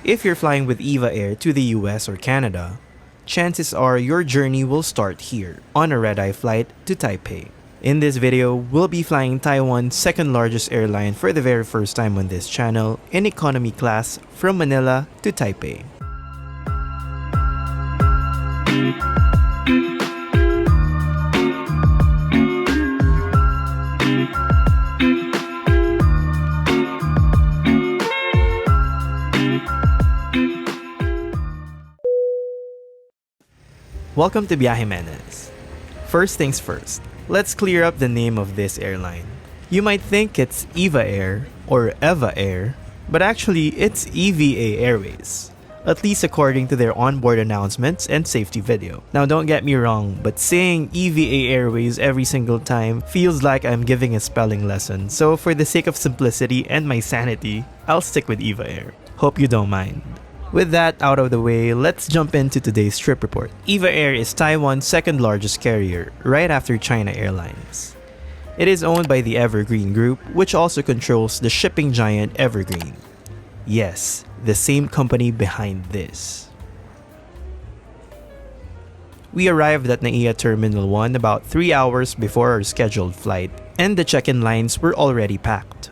If you're flying with EVA Air to the US or Canada, chances are your journey will start here on a red-eye flight to Taipei. In this video, we'll be flying Taiwan's second largest airline for the very first time on this channel in economy class from Manila to Taipei. Welcome to Viaje Menes. First things first, let's clear up the name of this airline. You might think it's EVA Air or EVA Air, but actually it's EVA Airways, at least according to their onboard announcements and safety video. Now don't get me wrong, but saying EVA Airways every single time feels like I'm giving a spelling lesson, so for the sake of simplicity and my sanity, I'll stick with EVA Air. Hope you don't mind. With that out of the way, let's jump into today's trip report. EVA Air is Taiwan's second largest carrier, right after China Airlines. It is owned by the Evergreen Group, which also controls the shipping giant Evergreen. Yes, the same company behind this. We arrived at NAIA Terminal 1 about 3 hours before our scheduled flight, and the check-in lines were already packed.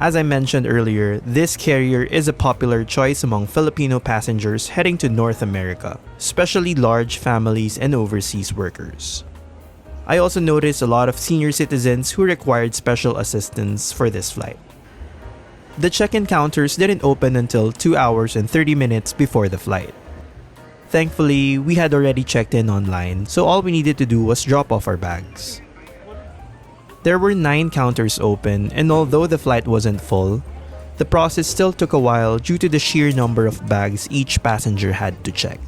As I mentioned earlier, this carrier is a popular choice among Filipino passengers heading to North America, especially large families and overseas workers. I also noticed a lot of senior citizens who required special assistance for this flight. The check-in counters didn't open until 2 hours and 30 minutes before the flight. Thankfully, we had already checked in online, so all we needed to do was drop off our bags. There were 9 counters open, and although the flight wasn't full, the process still took a while due to the sheer number of bags each passenger had to check.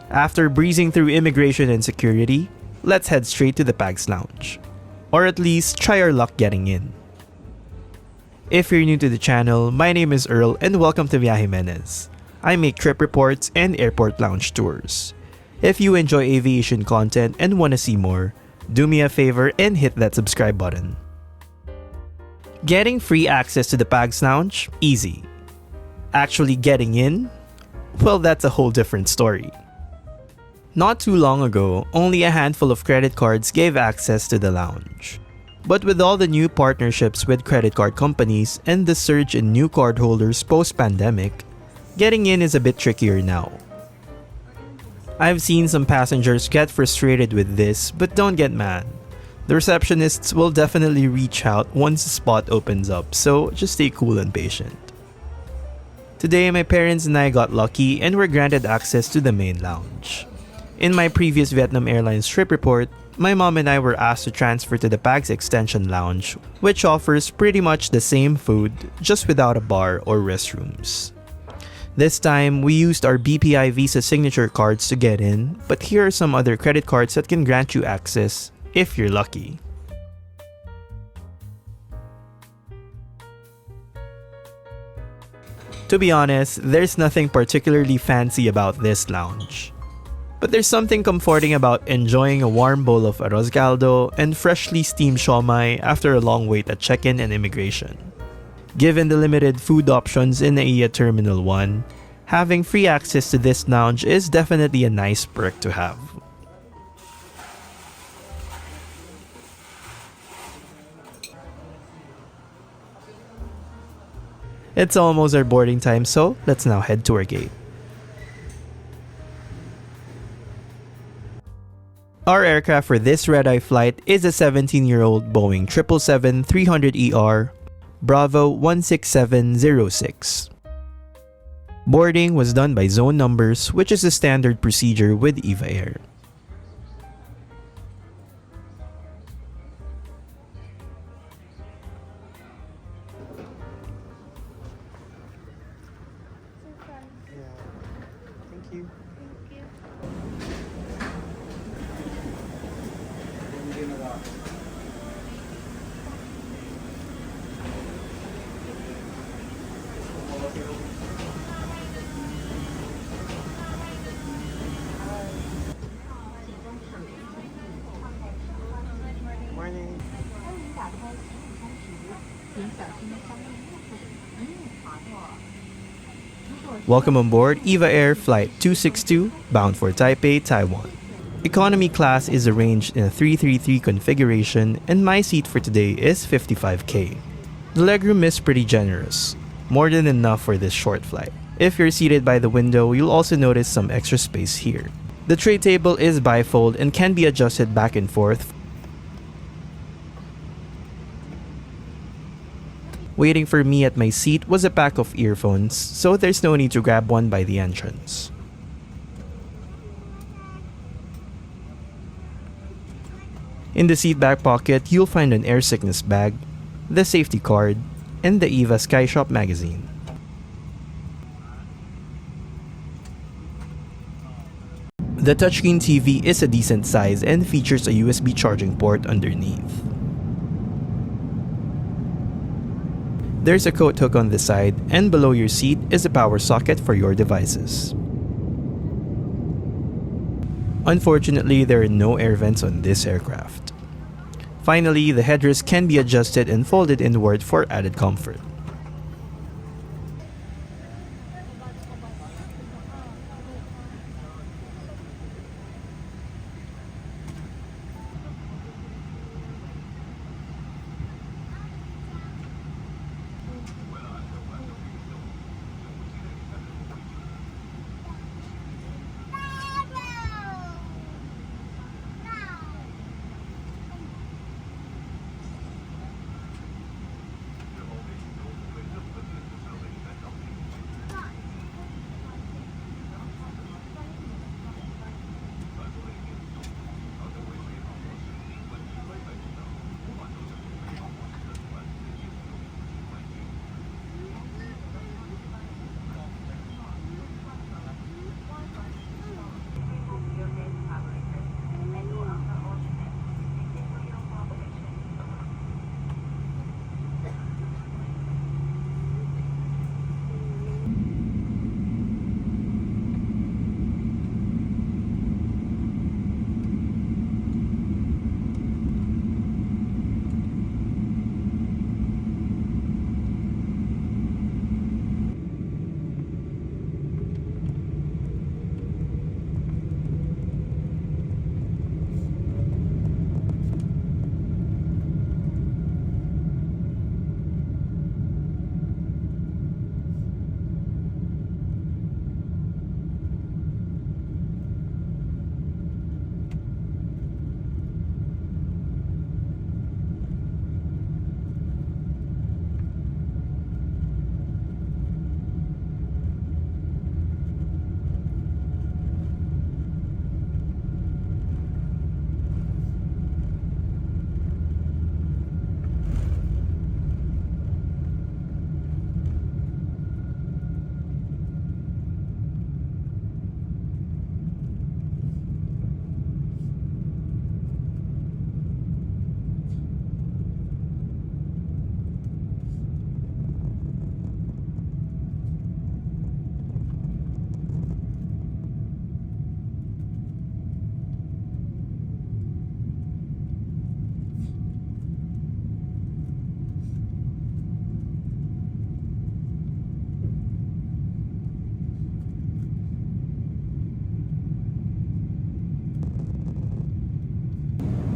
After breezing through immigration and security, let's head straight to the PAGSS lounge. Or at least try our luck getting in. If you're new to the channel, my name is Earl and welcome to Viaje Menes. I make trip reports and airport lounge tours. If you enjoy aviation content and want to see more, do me a favor and hit that subscribe button. Getting free access to the PAGSS lounge? Easy. Actually getting in? Well, that's a whole different story. Not too long ago, only a handful of credit cards gave access to the lounge. But with all the new partnerships with credit card companies and the surge in new cardholders post-pandemic, getting in is a bit trickier now. I've seen some passengers get frustrated with this, but don't get mad. The receptionists will definitely reach out once the spot opens up, so just stay cool and patient. Today, my parents and I got lucky and were granted access to the main lounge. In my previous Vietnam Airlines trip report, my mom and I were asked to transfer to the PAGSS Extension Lounge, which offers pretty much the same food, just without a bar or restrooms. This time, we used our BPI Visa signature cards to get in, but here are some other credit cards that can grant you access, if you're lucky. To be honest, there's nothing particularly fancy about this lounge. But there's something comforting about enjoying a warm bowl of arroz caldo and freshly steamed siomai after a long wait at check-in and immigration. Given the limited food options in NAIA Terminal 1, having free access to this lounge is definitely a nice perk to have. It's almost our boarding time, so let's now head to our gate. Our aircraft for this red-eye flight is a 17-year-old Boeing 777-300ER Bravo 16706. Boarding was done by zone numbers, which is a standard procedure with EVA Air. Welcome on board EVA Air Flight 262, bound for Taipei, Taiwan. Economy class is arranged in a 333 configuration, and my seat for today is 55K. The legroom is pretty generous, more than enough for this short flight. If you're seated by the window, you'll also notice some extra space here. The tray table is bifold and can be adjusted back and forth. Waiting for me at my seat was a pack of earphones, so there's no need to grab one by the entrance. In the seat back pocket, you'll find an air sickness bag, the safety card, and the EVA Skyshop magazine. The touchscreen TV is a decent size and features a USB charging port underneath. There's a coat hook on the side, and below your seat is a power socket for your devices. Unfortunately, there are no air vents on this aircraft. Finally, the headrest can be adjusted and folded inward for added comfort.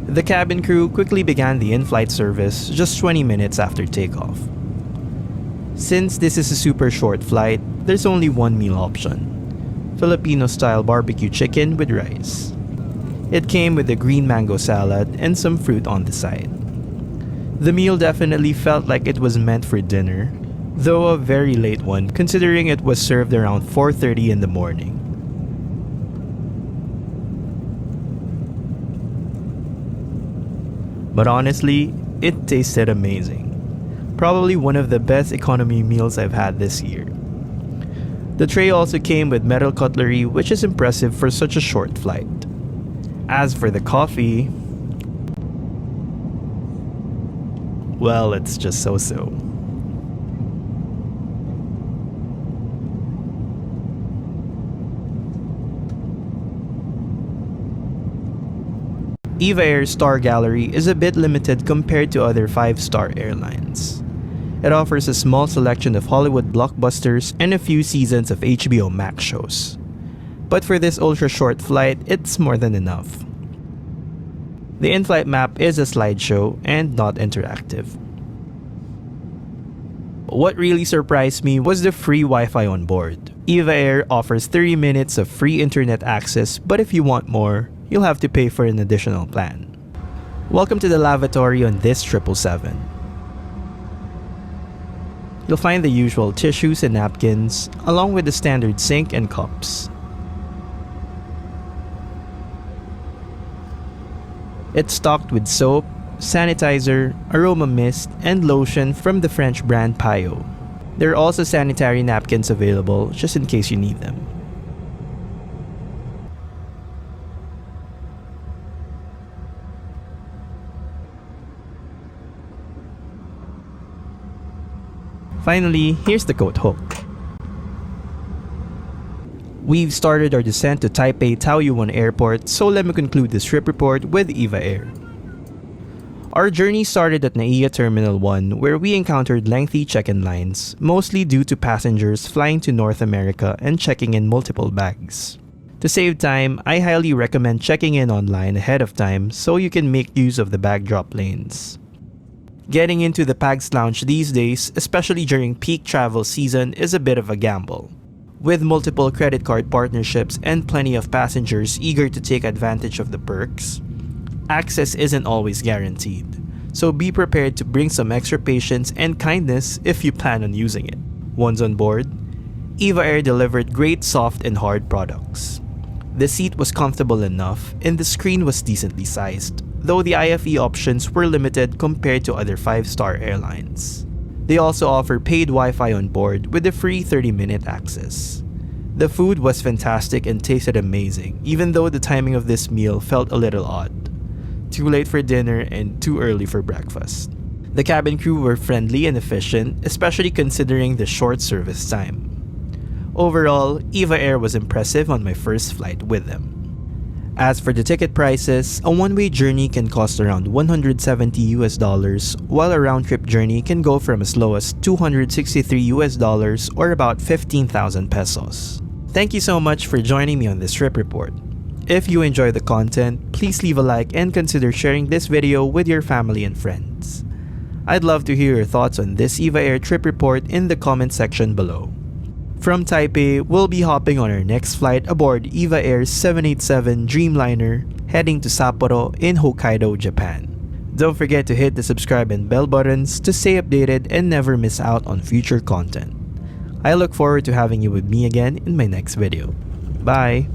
The cabin crew quickly began the in-flight service just 20 minutes after takeoff. Since this is a super short flight, there's only one meal option: Filipino-style barbecue chicken with rice. It came with a green mango salad and some fruit on the side. The meal definitely felt like it was meant for dinner, though a very late one considering it was served around 4:30 in the morning. But honestly, it tasted amazing. Probably one of the best economy meals I've had this year. The tray also came with metal cutlery, which is impressive for such a short flight. As for the coffee, well, it's just so-so. EVA Air Star Gallery is a bit limited compared to other 5-star airlines. It offers a small selection of Hollywood blockbusters and a few seasons of HBO Max shows. But for this ultra-short flight, it's more than enough. The in-flight map is a slideshow and not interactive. What really surprised me was the free Wi-Fi on board. EVA Air offers 30 minutes of free internet access, but if you want more, you'll have to pay for an additional plan. Welcome to the lavatory on this 777. You'll find the usual tissues and napkins, along with the standard sink and cups. It's stocked with soap, sanitizer, aroma mist, and lotion from the French brand Pio. There are also sanitary napkins available just in case you need them. Finally, here's the coat hook. We've started our descent to Taipei Taoyuan Airport, so let me conclude this trip report with EVA Air. Our journey started at NAIA Terminal 1, where we encountered lengthy check-in lines, mostly due to passengers flying to North America and checking in multiple bags. To save time, I highly recommend checking in online ahead of time so you can make use of the bag drop lanes. Getting into the PAGSS lounge these days, especially during peak travel season, is a bit of a gamble. With multiple credit card partnerships and plenty of passengers eager to take advantage of the perks, access isn't always guaranteed, so be prepared to bring some extra patience and kindness if you plan on using it. Once on board, EVA Air delivered great soft and hard products. The seat was comfortable enough and the screen was decently sized, though the IFE options were limited compared to other 5-star airlines. They also offer paid Wi-Fi on board with a free 30-minute access. The food was fantastic and tasted amazing, even though the timing of this meal felt a little odd. Too late for dinner and too early for breakfast. The cabin crew were friendly and efficient, especially considering the short service time. Overall, EVA Air was impressive on my first flight with them. As for the ticket prices, a one-way journey can cost around $170 while a round-trip journey can go from as low as $263 or about 15,000 pesos. Thank you so much for joining me on this trip report. If you enjoy the content, please leave a like and consider sharing this video with your family and friends. I'd love to hear your thoughts on this EVA Air trip report in the comment section below. From Taipei, we'll be hopping on our next flight aboard EVA Air's 787 Dreamliner, heading to Sapporo in Hokkaido, Japan. Don't forget to hit the subscribe and bell buttons to stay updated and never miss out on future content. I look forward to having you with me again in my next video. Bye!